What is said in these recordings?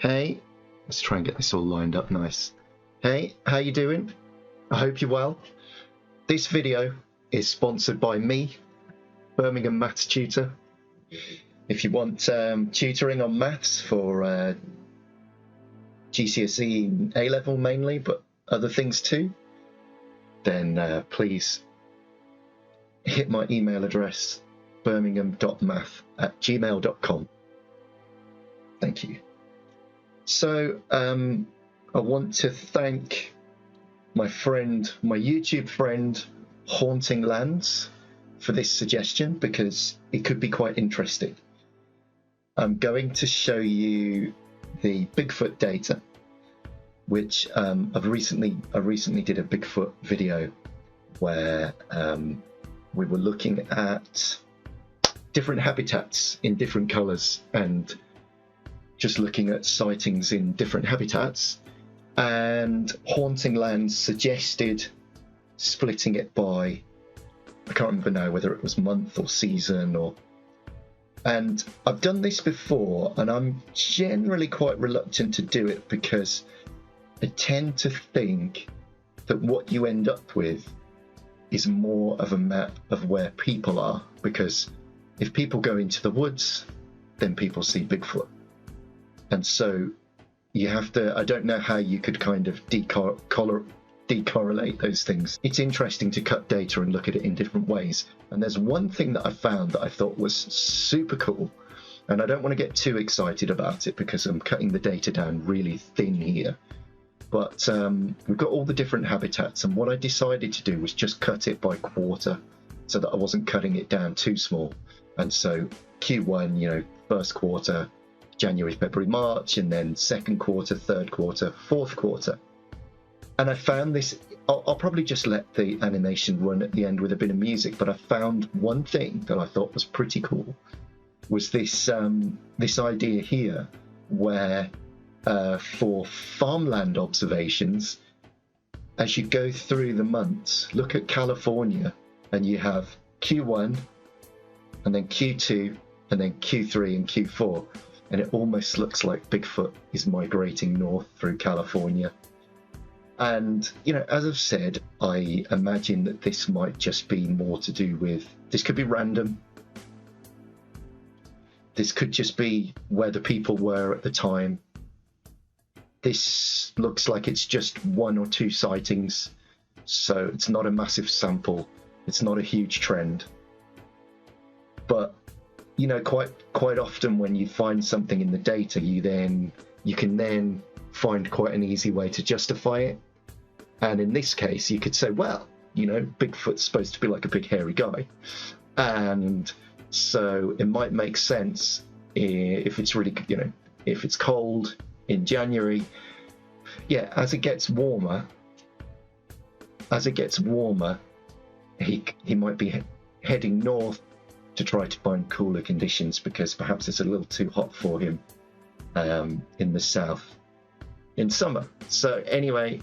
Hey, let's try and get this all lined up nice. Hey, how you doing? I hope you're well. This video is sponsored by me, Birmingham Maths Tutor. If you want tutoring on maths for GCSE and A-level mainly, but other things too, then please hit my email address, birmingham.math@gmail.com. Thank you. So I want to thank my friend, my YouTube friend, Haunting Lands, for this suggestion because it could be quite interesting. I'm going to show you the Bigfoot data, which I recently did a Bigfoot video where we were looking at different habitats in different colors and just looking at sightings in different habitats, and Haunting Lands suggested splitting it by, I can't remember now whether it was month or season and I've done this before and I'm generally quite reluctant to do it because I tend to think that what you end up with is more of a map of where people are, because if people go into the woods, then people see Bigfoot. And so you have to, I don't know how you could kind of decorrelate those things. It's interesting to cut data and look at it in different ways. And there's one thing that I found that I thought was super cool. And I don't want to get too excited about it because I'm cutting the data down really thin here. But we've got all the different habitats. And what I decided to do was just cut it by quarter so that I wasn't cutting it down too small. And so Q1, first quarter, January, February, March, and then second quarter, third quarter, fourth quarter. And I found this, I'll probably just let the animation run at the end with a bit of music, but I found one thing that I thought was pretty cool, was this this idea here where for farmland observations, as you go through the months, look at California and you have Q1 and then Q2 and then Q3 and Q4. And it almost looks like Bigfoot is migrating north through California. And, as I've said, I imagine that this might just be more to do with, this could be random. This could just be where the people were at the time. This looks like it's just one or two sightings. So it's not a massive sample. It's not a huge trend. But quite often when you find something in the data, you can then find quite an easy way to justify it. And in this case, you could say, well, Bigfoot's supposed to be like a big hairy guy. And so it might make sense if it's really, if it's cold in January. Yeah, as it gets warmer, he might be heading north to try to find cooler conditions because perhaps it's a little too hot for him in the south in summer. So anyway,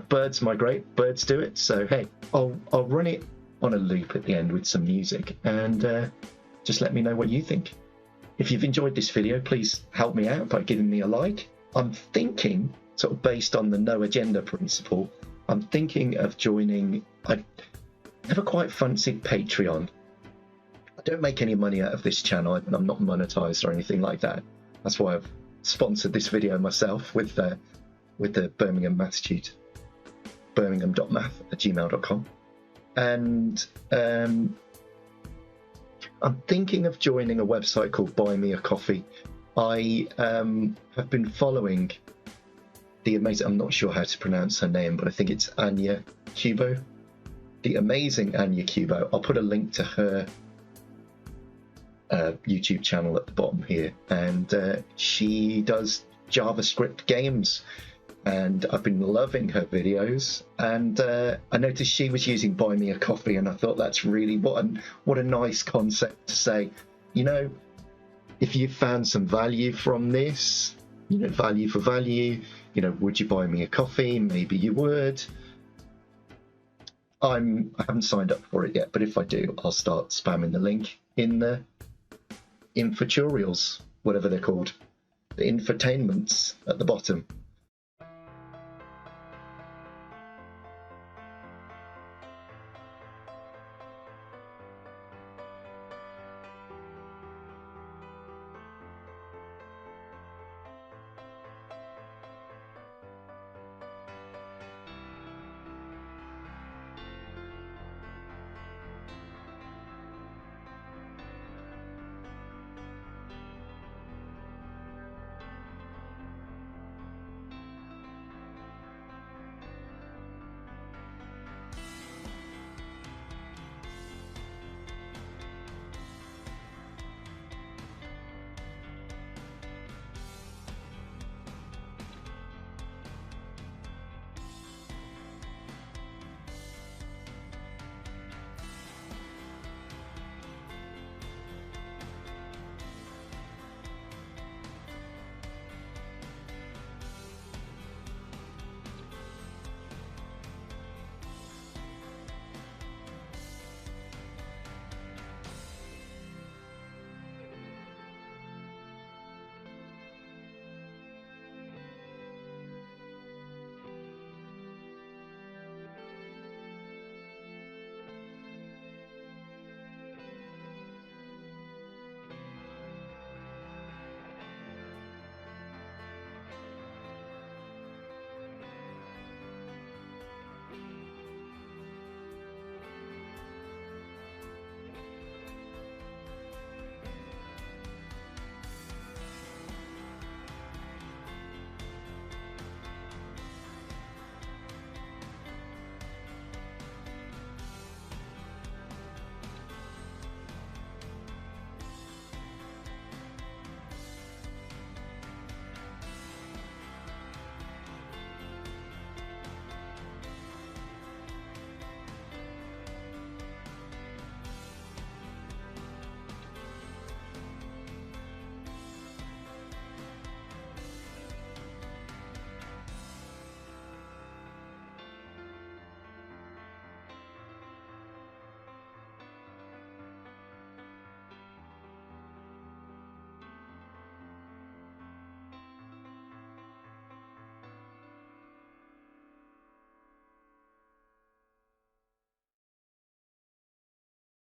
birds migrate, birds do it. So hey, I'll run it on a loop at the end with some music and just let me know what you think. If you've enjoyed this video, please help me out by giving me a like. I'm thinking, sort of based on the no agenda principle, I'm thinking of joining, I never quite fancied Patreon. I don't make any money out of this channel. I'm not monetized or anything like that. That's why I've sponsored this video myself with the Birmingham Maths Tutor, birmingham.math@gmail.com. And I'm thinking of joining a website called Buy Me a Coffee. I have been following the amazing, I'm not sure how to pronounce her name, but I think it's Anya Kubo. The amazing Anya Kubo. I'll put a link to her YouTube channel at the bottom here, and she does JavaScript games, and I've been loving her videos. And I noticed she was using Buy Me a Coffee, and I thought that's really what a nice concept to say. If you found some value from this, value for value, would you buy me a coffee? Maybe you would. I haven't signed up for it yet, but if I do, I'll start spamming the link in the infotutorials, whatever they're called. the infotainments at the bottom.